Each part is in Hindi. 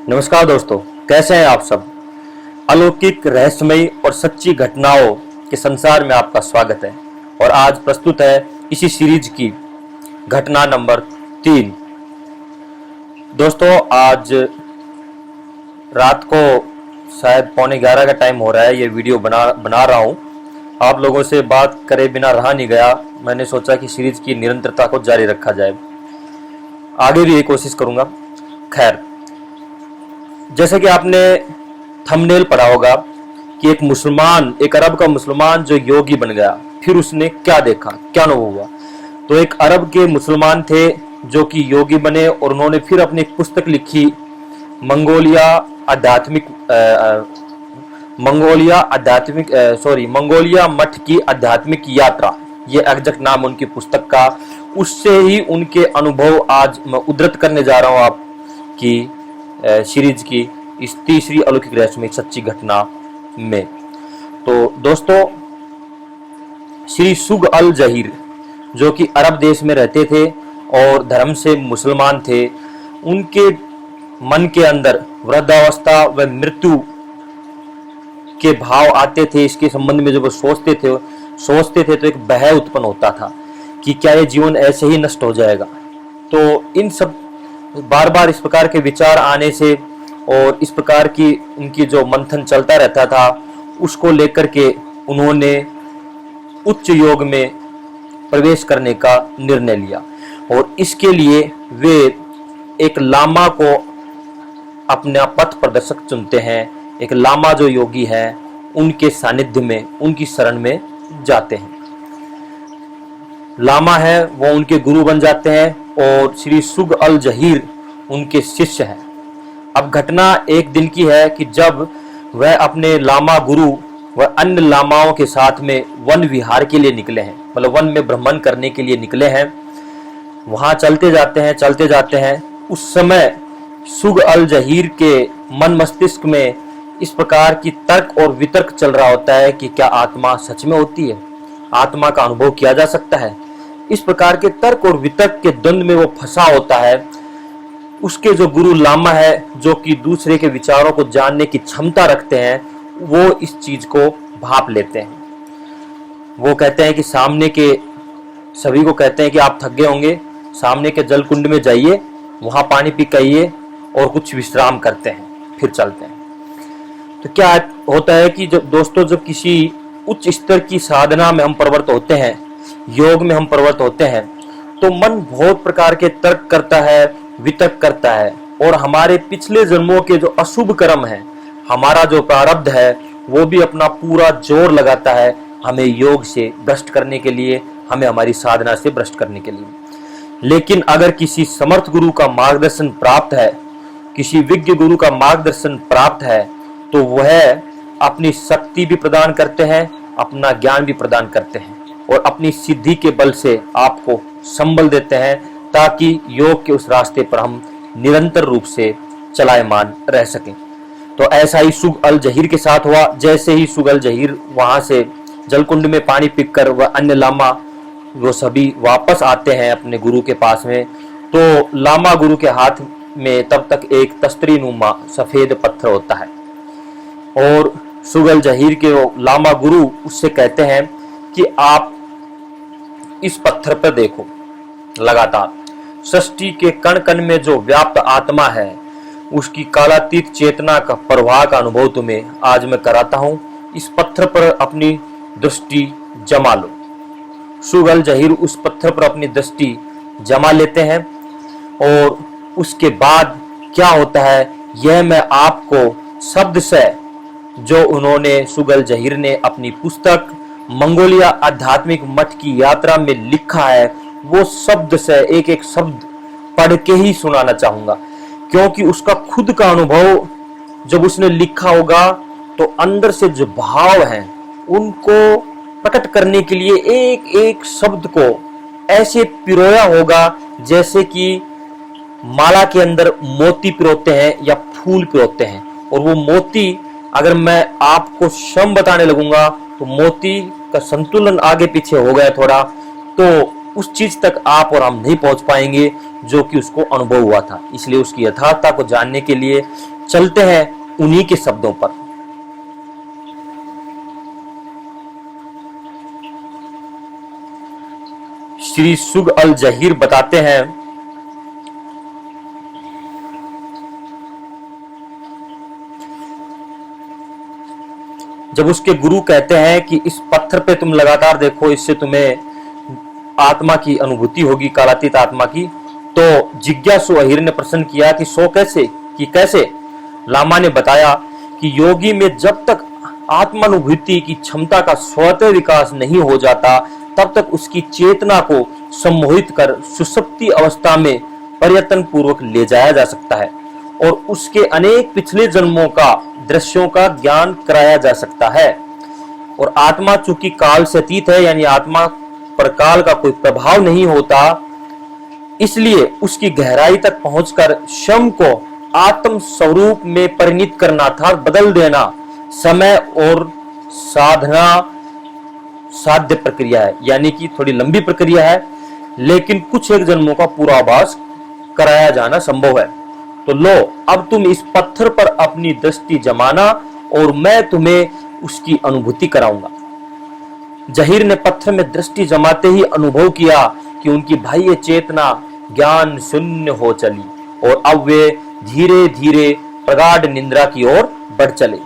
नमस्कार दोस्तों, कैसे हैं आप सब। अलौकिक, रहस्यमयी और सच्ची घटनाओं के संसार में आपका स्वागत है। और आज प्रस्तुत है इसी सीरीज की घटना नंबर 3। दोस्तों, आज रात को शायद 11:15 का टाइम हो रहा है। ये वीडियो बना रहा हूँ। आप लोगों से बात करे बिना रहा नहीं गया। मैंने सोचा कि सीरीज की निरंतरता को जारी रखा जाए। आगे भी ये कोशिश करूँगा। खैर, जैसे कि आपने थंबनेल पढ़ा होगा कि एक अरब का मुसलमान जो योगी बन गया, फिर उसने क्या देखा, क्या अनुभव हुआ। तो एक अरब के मुसलमान थे जो कि योगी बने और उन्होंने फिर अपनी एक पुस्तक लिखी, मंगोलिया मठ की आध्यात्मिक यात्रा। ये एग्जैक्ट नाम उनकी पुस्तक का। उससे ही उनके अनुभव आज मैं उद्धृत करने जा रहा हूँ आपकी सीरीज की इस तीसरी अलौकिक रहस्यमय सच्ची घटना में। तो दोस्तों, श्री सुग अल जहीर जो कि अरब देश में रहते थे और धर्म से मुसलमान थे, उनके मन के अंदर वृद्धावस्था व मृत्यु के भाव आते थे। इसके संबंध में जब वो सोचते थे तो एक भय उत्पन्न होता था कि क्या ये जीवन ऐसे ही नष्ट हो जाएगा। तो इन सब बार बार इस प्रकार के विचार आने से और इस प्रकार की उनकी जो मंथन चलता रहता था, उसको लेकर के उन्होंने उच्च योग में प्रवेश करने का निर्णय लिया। और इसके लिए वे एक लामा को अपना पथ प्रदर्शक चुनते हैं। एक लामा जो योगी है, उनके सानिध्य में, उनकी शरण में जाते हैं। लामा है वो उनके गुरु बन जाते हैं और श्री सुग अल जहीर उनके शिष्य हैं। अब घटना एक दिन की है कि जब वह अपने लामा गुरु व अन्य लामाओं के साथ में वन विहार के लिए निकले हैं, मतलब वन में भ्रमण करने के लिए निकले हैं। वहां चलते जाते हैं। उस समय सुग अल जहीर के मन मस्तिष्क में इस प्रकार की तर्क और वितर्क चल रहा होता है कि क्या आत्मा सच में होती है, आत्मा का अनुभव किया जा सकता है। इस प्रकार के तर्क और वितर्क के द्वंद में वो फंसा होता है। उसके जो गुरु लामा है, जो कि दूसरे के विचारों को जानने की क्षमता रखते हैं, वो इस चीज को भाप लेते हैं। वो कहते हैं कि सभी को कहते हैं कि आप थक गए होंगे, सामने के जल कुंड में जाइए, वहां पानी पी आइए और कुछ विश्राम करते हैं, फिर चलते हैं। तो क्या होता है कि जब किसी उच्च स्तर की साधना में हम प्रवृत्त होते हैं, योग में हम प्रवृत्त होते हैं, तो मन बहुत प्रकार के तर्क करता है, वितर्क करता है और हमारे पिछले जन्मों के जो अशुभ कर्म है, हमारा जो प्रारब्ध है, वो भी अपना पूरा जोर लगाता है हमें योग से भ्रष्ट करने के लिए, हमें हमारी साधना से भ्रष्ट करने के लिए। लेकिन अगर किसी समर्थ गुरु का मार्गदर्शन प्राप्त है, किसी विज्ञ गुरु का मार्गदर्शन प्राप्त है, तो वह अपनी शक्ति भी प्रदान करते हैं, अपना ज्ञान भी प्रदान करते हैं और अपनी सिद्धि के बल से आपको संबल देते हैं, ताकि योग के उस रास्ते पर हम निरंतर रूप से चलायमान रह सकें। तो ऐसा ही सुग अल जहीर के साथ हुआ। जैसे ही सुग अल जहीर वहां से जलकुंड में पानी पीकर वह अन्य लामा वो सभी वापस आते हैं अपने गुरु के पास में, तो लामा गुरु के हाथ में तब तक एक तस्तरी नुमा सफेद पत्थर होता है और सुग अल जहीर के वो लामा गुरु उससे कहते हैं कि आप इस पत्थर पर देखो। लगातार सृष्टि के कण कण में जो व्याप्त आत्मा है, उसकी कालातीत चेतना का प्रवाह का अनुभव तुम्हें आज मैं कराता हूं। इस पत्थर पर अपनी दृष्टि जमा लो। सुग अल जहीर उस पत्थर पर अपनी दृष्टि जमा लेते हैं और उसके बाद क्या होता है, यह मैं आपको शब्द से, जो उन्होंने सुग अल जहीर ने अपनी पुस्तक मंगोलिया आध्यात्मिक मठ की यात्रा में लिखा है, वो शब्द से एक एक शब्द पढ़ के ही सुनाना चाहूंगा। क्योंकि उसका खुद का अनुभव जब उसने लिखा होगा, तो अंदर से जो भाव हैं उनको प्रकट करने के लिए एक एक शब्द को ऐसे पिरोया होगा जैसे कि माला के अंदर मोती पिरोते हैं या फूल पिरोते हैं। और वो मोती, अगर मैं आपको सम बताने लगूंगा तो मोती का संतुलन आगे पीछे हो गया थोड़ा, तो उस चीज तक आप और हम नहीं पहुंच पाएंगे जो कि उसको अनुभव हुआ था। इसलिए उसकी यथार्थता को जानने के लिए चलते हैं उन्हीं के शब्दों पर। श्री सुग अल जहीर बताते हैं, जब उसके गुरु कहते हैं कि इस पत्थर पे तुम लगातार देखो, इससे तुम्हें आत्मा की अनुभूति होगी, कालातीत आत्मा की, तो जिज्ञासु अहीर ने प्रश्न किया कि सो कैसे, कि कैसे? लामा ने बताया कि योगी में जब तक आत्मानुभूति की क्षमता का स्वतः विकास नहीं हो जाता तब तक उसकी चेतना को सम्मोहित कर सुषुप्ति अवस्था में प्रयत्न पूर्वक ले जाया जा सकता है और उसके अनेक पिछले जन्मों का दृश्यों का ज्ञान कराया जा सकता है। और आत्मा चूंकि काल से अतीत है, यानी आत्मा पर काल का कोई प्रभाव नहीं होता, इसलिए उसकी गहराई तक पहुंचकर स्वयं को आत्म स्वरूप में परिणित करना था, बदल देना समय और साधना साध्य प्रक्रिया है, यानी कि थोड़ी लंबी प्रक्रिया है, लेकिन कुछ एक जन्मों का पूर्वाभास कराया जाना संभव है। तो लो, अब तुम इस पत्थर पर अपनी दृष्टि जमाना और मैं तुम्हें उसकी अनुभूति कराऊंगा। जहीर ने पत्थर में दृष्टि जमाते ही अनुभव किया कि उनकी बाह्य चेतना ज्ञान शून्य हो चली और अब वे धीरे धीरे प्रगाढ़ निद्रा की ओर बढ़ चले।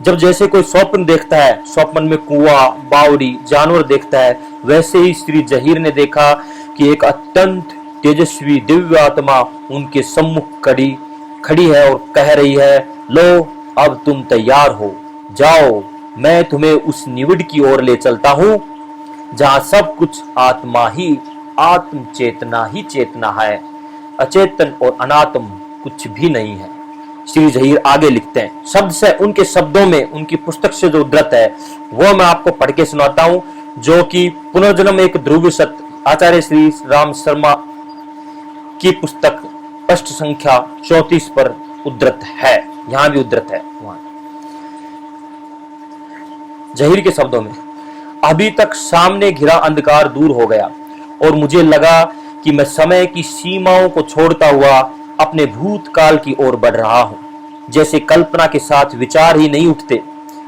जब जैसे कोई स्वप्न देखता है, स्वप्न में कुआं, बावड़ी, जानवर देखता है, वैसे ही श्री जहीर ने देखा कि एक अत्यंत तेजस्वी दिव्य आत्मा उनके सम्मुख खड़ी है और कह रही है, लो अब तुम तैयार हो, जाओ, मैं तुम्हें उस निविड़ की ओर ले चलता हूं जहां सब कुछ आत्मा ही, आत्म चेतना ही चेतना है, अचेतन और अनात्म कुछ भी नहीं है। श्री जहीर आगे लिखते हैं, शब्द से, उनके शब्दों में, उनकी पुस्तक से जो उद्धृत है वह मैं आपको पढ़ के सुनाता हूं, जो कि पुनर्जन्म एक ध्रुव सत्य, आचार्य श्री राम शर्मा की पुस्तक पृष्ठ संख्या 34 पर उद्धृत है, यहां भी उद्धृत है। वहां जहीर के शब्दों में, अभी तक सामने घिरा अंधकार दूर हो गया और मुझे लगा कि मैं समय की सीमाओं को छोड़ता हुआ अपने भूतकाल की ओर बढ़ रहा हूं। जैसे कल्पना के साथ विचार ही नहीं उठते,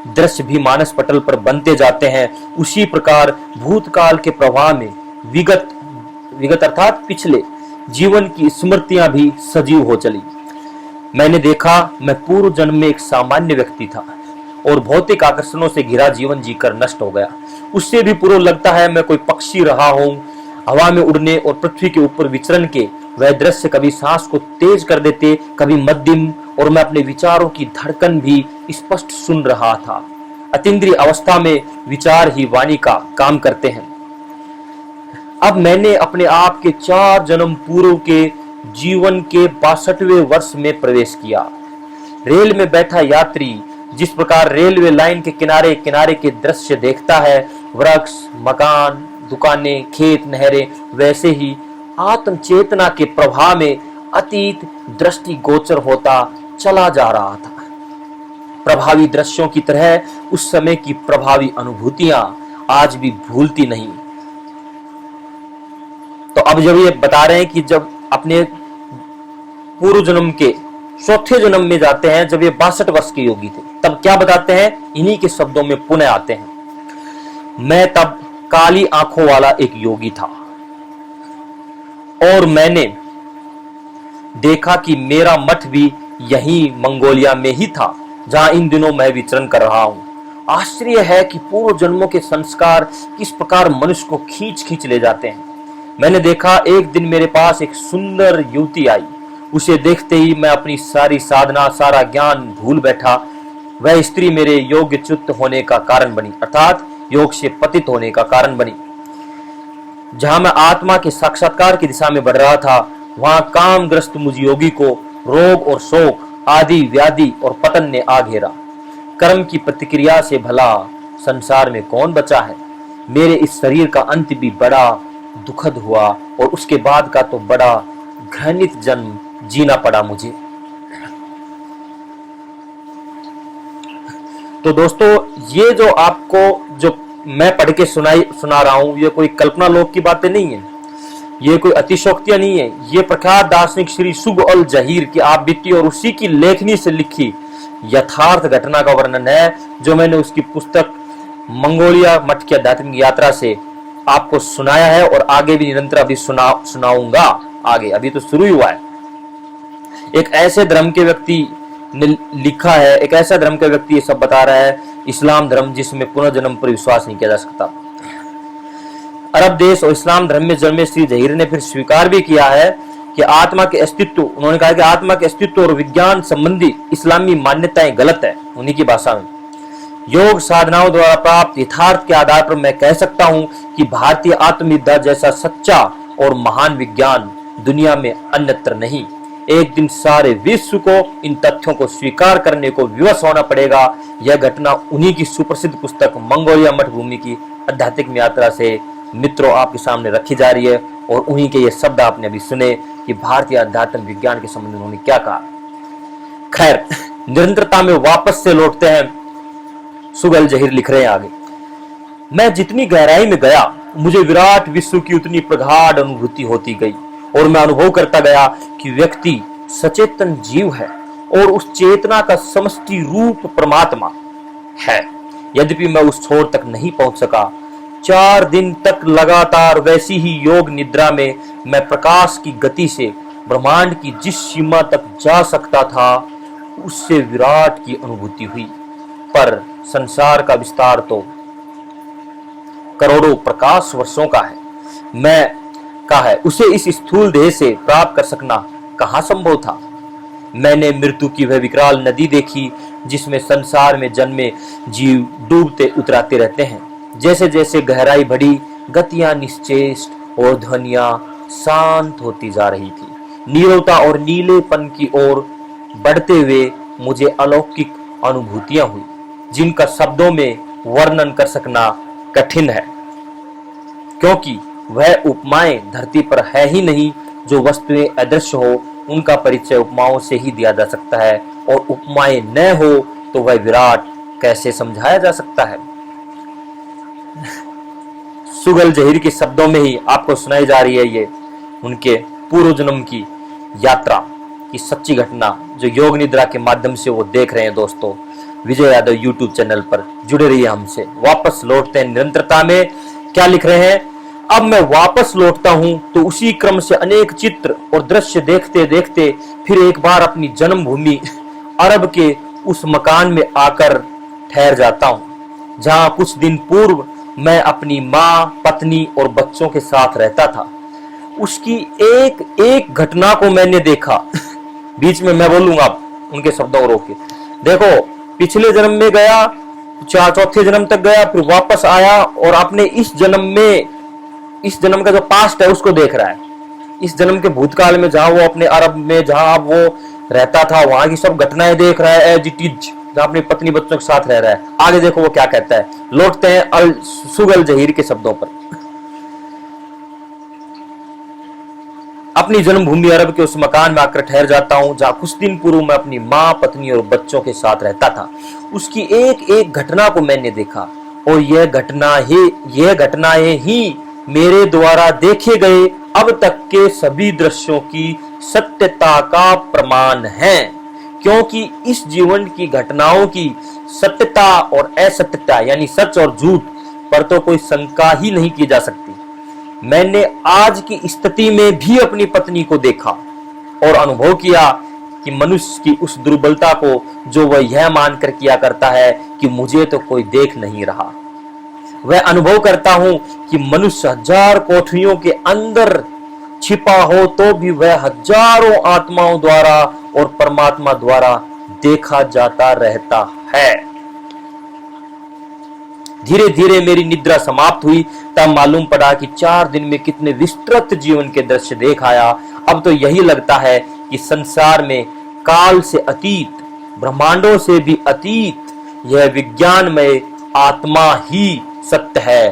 दृश्य भी मानस पटल पर बनते जाते हैं, उसी प्रकार भूतकाल के प्रवाह में विगत अर्थात पिछले जीवन की स्मृतियां भी सजीव हो चली। मैंने देखा मैं पूर्व जन्म में एक सामान्य व्यक्ति था और भौतिक आकर्षणों से घिरा जीवन जीकर नष्ट हो गया। उससे भी पूर्व लगता है मैं कोई पक्षी रहा हूं, हवा में उड़ने और पृथ्वी के ऊपर विचरण के वह दृश्य कभी सांस को तेज कर देते, कभी मध्यम, और मैं अपने विचारों की धड़कन भी स्पष्ट सुन रहा था। अतीन्द्रिय अवस्था में विचार ही वाणी का काम करते हैं। अब मैंने अपने आप के 4 जन्म पूर्व के जीवन के 62वें वर्ष में प्रवेश किया। रेल में बैठा यात्री जिस प्रकार रेलवे लाइन के किनारे किनारे के दृश्य देखता है, वृक्ष, मकान, दुकानें, खेत, नहरें, वैसे ही आत्म चेतना के प्रभाव में अतीत दृष्टि गोचर होता चला जा रहा था। प्रभावी दृश्यों की तरह उस समय की प्रभावी अनुभूतियां आज भी भूलती नहीं। तो अब जब ये बता रहे हैं कि जब अपने पूर्व जन्म के 4थे जन्म में जाते हैं, जब ये 62 वर्ष के योगी थे, तब क्या बताते हैं, इन्हीं के शब्दों में पुनः आते हैं, मैं तब काली आंखों वाला एक योगी था और मैंने देखा कि मेरा मठ भी यहीं मंगोलिया में ही था जहां इन दिनों मैं विचरण कर रहा हूं। आश्चर्य है कि पूर्व जन्मों के संस्कार किस प्रकार मनुष्य को खींच खींच ले जाते हैं। मैंने देखा एक दिन मेरे पास एक सुंदर युवती आई। उसे देखते ही मैं अपनी सारी साधना, सारा ज्ञान भूल बैठा। वह स्त्री मेरे योग्यच्युत होने का कारण बनी, अर्थात योग से पतित होने का कारण बनी। जहां मैं आत्मा के साक्षात्कार की दिशा में बढ़ रहा था, वहां कामग्रस्त मुझ योगी को रोग और शोक आदि व्याधि और पतन ने आ घेरा। कर्म की प्रतिक्रिया से भला संसार में कौन बचा है। मेरे इस शरीर का अंत भी बड़ा दुखद हुआ और उसके बाद का तो बड़ा घृणित जन्म जीना पड़ा मुझे। तो दोस्तों, ये जो आपको जो मैं पढ़ के सुना रहा हूं, ये कोई कल्पना लोक की बातें नहीं है, ये कोई अतिशोक्तियां नहीं है, ये प्रख्यात दार्शनिक श्री सुग अल जहीर की आप बीती और उसी की लेखनी से लिखी यथार्थ घटना का वर्णन है, जो मैंने उसकी पुस्तक मंगोलिया मठ की आध्यात्मिक यात्रा से आपको सुनाया है और आगे भी निरंतर अभी सुनाऊंगा। आगे अभी तो शुरू ही हुआ है। एक ऐसे धर्म के व्यक्ति ने लिखा है, एक ऐसा धर्म का व्यक्ति ये सब बता रहा है, इस्लाम धर्म, जिसमें पुनर्जन्म पर विश्वास नहीं किया जा सकता। अरब देश और इस्लाम धर्म में जन्मे श्री जहीर ने फिर स्वीकार भी किया है कि आत्मा के अस्तित्व, उन्होंने कहा कि आत्मा के अस्तित्व और विज्ञान संबंधी इस्लामी मान्यताएं गलत है। उन्हीं की भाषा में, योग साधनाओं द्वारा प्राप्त यथार्थ के आधार पर मैं कह सकता हूं कि भारतीय आत्मविद्या जैसा सच्चा और महान विज्ञान दुनिया में अन्यत्र नहीं। एक दिन सारे विश्व को इन तथ्यों को स्वीकार करने को विवश होना पड़ेगा। यह घटना उन्हीं की सुप्रसिद्ध पुस्तक मंगोलिया मठ भूमि की आध्यात्मिक यात्रा से मित्रों आपके सामने रखी जा रही है, और उन्हीं के ये शब्द आपने अभी सुने कि भारतीय अध्यात्म विज्ञान के संबंध में उन्होंने क्या कहा। खैर, निरंतरता में वापस से लौटते हैं। सुग अल जहीर लिख रहे हैं आगे, मैं जितनी गहराई में गया मुझे विराट विश्व की उतनी प्रगाढ़ अनुभूति होती गई, और मैं अनुभव करता गया कि व्यक्ति सचेतन जीव है और उस चेतना का समष्टि रूप परमात्मा है। यद्यपि मैं उस छोर तक नहीं पहुंच सका, 4 दिन तक लगातार वैसी ही योग निद्रा में मैं प्रकाश की गति से ब्रह्मांड की जिस सीमा तक जा सकता था उससे विराट की अनुभूति हुई। पर संसार का विस्तार तो करोड़ों प्रकाश वर्षों का है, उसे इस स्थूल देह से प्राप्त कर सकना कहां संभव था। मैंने मृत्यु की वह विकराल नदी देखी जिसमें संसार में जन्मे जीव डूबते उतराते रहते हैं। जैसे जैसे गहराई बढ़ी, गतियां निश्चेष्ट और ध्वनियां शांत होती जा रही थी। नीरवता और नीलेपन की ओर बढ़ते हुए मुझे अलौकिक अनुभूतियां हुई जिनका शब्दों में वर्णन कर सकना कठिन है, क्योंकि वह उपमाएं धरती पर है ही नहीं। जो वस्तुएं अदृश्य हो उनका परिचय उपमाओं से ही दिया जा सकता है, और उपमाएं न हो तो वह विराट कैसे समझाया जा सकता है। सुग अल जहीर के शब्दों में ही आपको सुनाई जा रही है ये उनके पूर्व जन्म की यात्रा की सच्ची घटना, जो योग निद्रा के माध्यम से वो देख रहे हैं। दोस्तों, विजय यादव यूट्यूब चैनल पर जुड़े रहिए हमसे। वापस लौटते हैं निरंतरता में। क्या लिख रहे हैं, अब मैं वापस लौटता हूं तो उसी क्रम से अनेक चित्र और दृश्य देखते देखते फिर एक बार अपनी जन्मभूमि अरब के उस मकान में आकर ठहर जाता हूं जहां कुछ दिन पूर्व मैं अपनी माँ, पत्नी और बच्चों के साथ रहता था। उसकी एक एक घटना को मैंने देखा। बीच में मैं बोलूंगा अब उनके शब्दों को रोके। देखो, पिछले जन्म में गया, चौथे जन्म तक गया, फिर वापस आया और अपने इस जन्म का जो पास्ट है उसको देख रहा है। इस जन्म के भूतकाल में जहां वो अपने अरब में जहां वो रहता था वहां की सब घटनाएं देख रहा है, एज इट इज, जहां अपनी पत्नी बच्चों के साथ रह रहा है। आगे देखो वो क्या कहता है। लौटते हैं सुग अल जहीर के शब्दों पर। अपनी जन्मभूमि अरब के उस मकान में आकर ठहर जाता हूं जहां कुछ दिन पूर्व मैं अपनी माँ, पत्नी और बच्चों के साथ रहता था। उसकी एक एक घटना को मैंने देखा, और यह घटनाएं ही मेरे द्वारा देखे गए अब तक के सभी दृश्यों की सत्यता का प्रमाण है, क्योंकि इस जीवन की घटनाओं की सत्यता और असत्यता यानी सच और झूठ पर तो कोई शंका ही नहीं की जा सकती। मैंने आज की स्थिति में भी अपनी पत्नी को देखा और अनुभव किया कि मनुष्य की उस दुर्बलता को जो वह यह मानकर किया करता है कि मुझे तो कोई देख नहीं रहा। वह अनुभव करता हूं कि मनुष्य 1000 कोठरियों के अंदर छिपा हो तो भी वह हजारों आत्माओं द्वारा और परमात्मा द्वारा देखा जाता रहता है। धीरे धीरे मेरी निद्रा समाप्त हुई, तब मालूम पड़ा कि 4 दिन में कितने विस्तृत जीवन के दृश्य देख आया। अब तो यही लगता है कि संसार में काल से अतीत, ब्रह्मांडों से भी अतीत यह विज्ञानमय आत्मा ही सत्य है।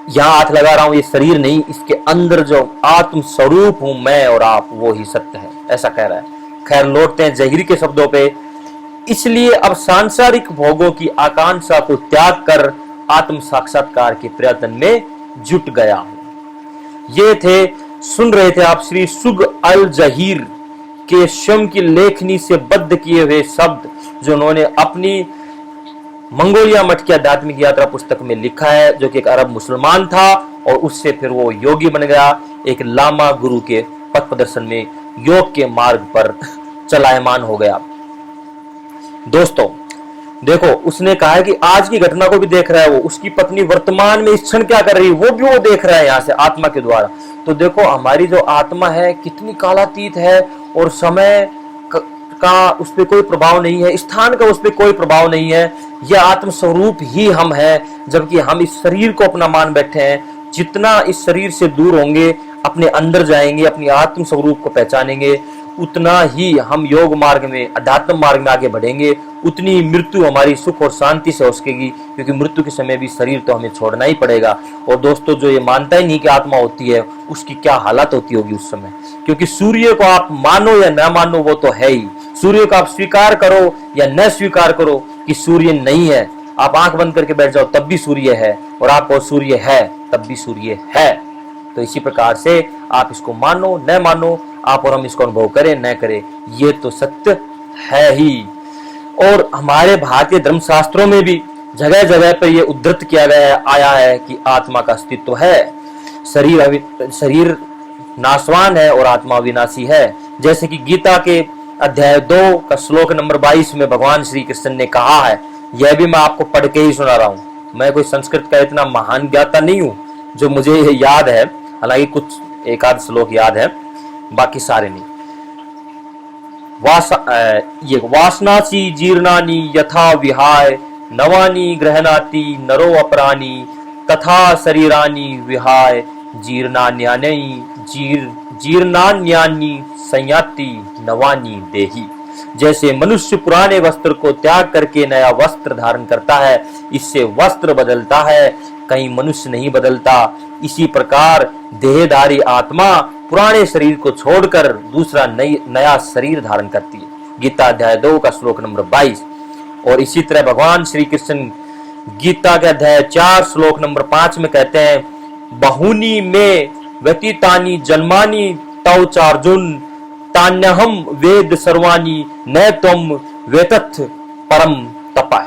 यहां हाथ लगा रहा हूं, ये शरीर नहीं, इसके अंदर जो आत्म स्वरूप हूं मैं और आप, वो ही सत्य है, ऐसा कह रहा है। खैर, लौटते हैं जहीर के शब्दों पे। इसलिए अब सांसारिक भोगों की आकांक्षा को त्याग कर आत्म साक्षात्कार के प्रयत्न में जुट गया हूं। ये थे, सुन रहे थे आप श्री सुग अल जहीर के स्वयं की लेखनी से बद्ध किए हुए शब्द, जो उन्होंने अपनी मंगोलिया मठ की आध्यात्मिक यात्रा पुस्तक में लिखा है, जो कि एक अरब मुसलमान था और उससे फिर वो योगी बन गया, एक लामा गुरु के पथ प्रदर्शन में योग के मार्ग पर चलायमान हो गया। दोस्तों देखो, उसने कहा है कि आज की घटना को भी देख रहा है वो, उसकी पत्नी वर्तमान में इस क्षण क्या कर रही है वो भी वो देख रहा है यहाँ से आत्मा के द्वारा। तो देखो हमारी जो आत्मा है कितनी कालातीत है, और समय का उस पर कोई प्रभाव नहीं है, स्थान का उस पर कोई प्रभाव नहीं है। यह आत्म स्वरूप ही हम हैं, जबकि हम इस शरीर को अपना मान बैठे हैं। जितना इस शरीर से दूर होंगे, अपने अंदर जाएंगे, अपनी आत्म स्वरूप को पहचानेंगे, उतना ही हम योग मार्ग में, अध्यात्म मार्ग में आगे बढ़ेंगे, उतनी मृत्यु हमारी सुख और शांति से हो सकेगी, क्योंकि मृत्यु के समय भी शरीर तो हमें छोड़ना ही पड़ेगा। और दोस्तों जो ये मानता ही नहीं कि आत्मा होती है, उसकी क्या हालत होती होगी उस समय, क्योंकि सूर्य को आप मानो या न मानो वो तो है ही। सूर्य को आप स्वीकार करो या न स्वीकार करो कि सूर्य नहीं है, आप आंख बंद करके बैठ जाओ तब भी सूर्य है, और आप कहो सूर्य है तब भी सूर्य है। तो इसी प्रकार से आप इसको मानो न मानो, आप और हम इसको अनुभव करें न करें, ये तो सत्य है ही। और हमारे भारतीय धर्मशास्त्रों में भी जगह जगह पर यह उद्धृत किया गया आया है कि आत्मा का अस्तित्व है, शरीर नाशवान है और आत्मा विनाशी है। जैसे कि गीता के अध्याय 2 का श्लोक नंबर 22 में भगवान श्री कृष्ण ने कहा है, यह भी मैं आपको पढ़ के ही सुना रहा हूं। मैं कोई संस्कृत का इतना महान ज्ञाता नहीं हूं, जो मुझे यह याद है, हालांकि कुछ एक आध श्लोक याद है, बाकी सारे नहीं। ये वासनासी जीर्णानि यथा विहाय नवानि गृहणाति नरो अपरानि तथा शरीरानि विहाय जीर्णान्यानि संयाति नवानि देहि। जैसे मनुष्य पुराने वस्त्र को त्याग करके नया वस्त्र धारण करता है, इससे वस्त्र बदलता है, कहीं मनुष्य नहीं बदलता। इसी प्रकार देहधारी आत्मा पुराने शरीर को छोड़कर दूसरा नया शरीर धारण करती है। गीता अध्याय 2 का श्लोक नंबर 22। और इसी तरह भगवान श्री कृष्ण गीता के अध्याय 4 श्लोक नंबर 5 में कहते हैं, बहुनी में व्यतीतानि जन्मानि तव चार्जुन तान्यहम वेद सर्वानि न त्वम वेतथ परम तपाय।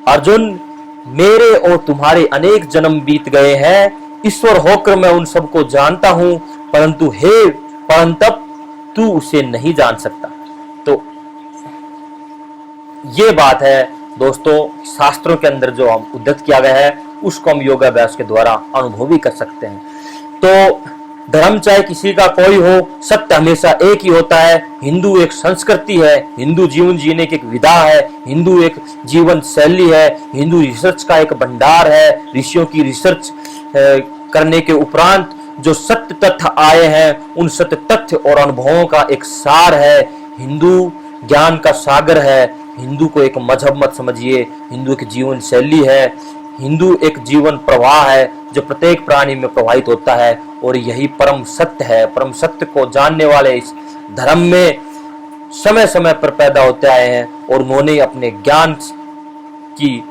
अर्जुन, मेरे और तुम्हारे अनेक जन्म बीत गए हैं, ईश्वर होकर मैं उन सबको जानता हूं, परंतु हे परंतप तू उसे नहीं जान सकता। तो ये बात है दोस्तों, शास्त्रों के अंदर जो हम उद्धृत किया गया है उसको हम योगाभ्यास के द्वारा अनुभव भी कर सकते हैं। तो धर्म चाहे किसी का कोई हो, सत्य हमेशा एक ही होता है। हिंदू एक संस्कृति है, हिंदू जीवन जीने की एक विधा है, हिंदू एक जीवन शैली है, हिंदू रिसर्च का एक भंडार है। ऋषियों की रिसर्च करने के उपरांत जो सत्य तथ्य आए हैं, उन सत्य तथ्य और अनुभवों का एक सार है। हिंदू ज्ञान का सागर है। हिंदू को एक मजहब मत समझिए, हिंदू एक जीवन शैली है, हिंदू एक जीवन प्रवाह है जो प्रत्येक प्राणी में प्रवाहित होता है, और यही परम सत्य है। परम सत्य को जानने वाले इस धर्म में समय समय पर पैदा होते आए हैं, और उन्होंने अपने ज्ञान की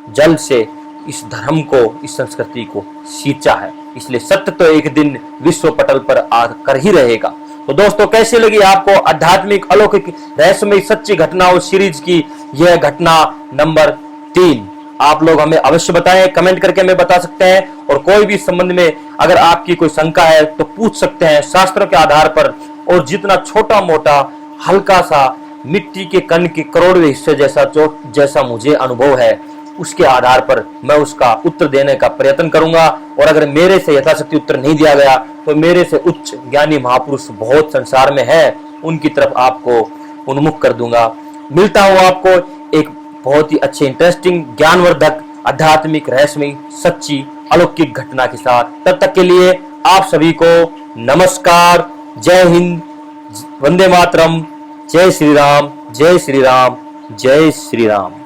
जल से इस धर्म को, इस संस्कृति को सींचा है। इसलिए सत्य तो एक दिन विश्व पटल पर आकर ही रहेगा। तो दोस्तों, कैसी लगी आपको आध्यात्मिक अलौकिक रहस्यमय सच्ची घटनाओं सीरीज की यह घटना नंबर 3? आप लोग हमें अवश्य बताएं, कमेंट करके हमें बता सकते हैं। और कोई भी संबंध में अगर आपकी कोई शंका है तो पूछ सकते हैं शास्त्रों के आधार पर। और जितना छोटा मोटा हल्का सा मिट्टी के कण के करोड़वें हिस्से जैसा मुझे अनुभव है, उसके आधार पर मैं उसका उत्तर देने का प्रयत्न करूंगा। और अगर मेरे से यथाशक्ति उत्तर नहीं दिया गया तो मेरे से उच्च ज्ञानी महापुरुष बहुत संसार में है, उनकी तरफ आपको उन्मुख कर दूंगा। मिलता हूं आपको एक बहुत ही अच्छे, इंटरेस्टिंग, ज्ञानवर्धक, आध्यात्मिक, रहस्यमय, सच्ची, अलौकिक घटना के साथ। तब तक के लिए आप सभी को नमस्कार, जय हिंद, वंदे मातरम, जय श्री राम, जय श्री राम, जय श्री राम।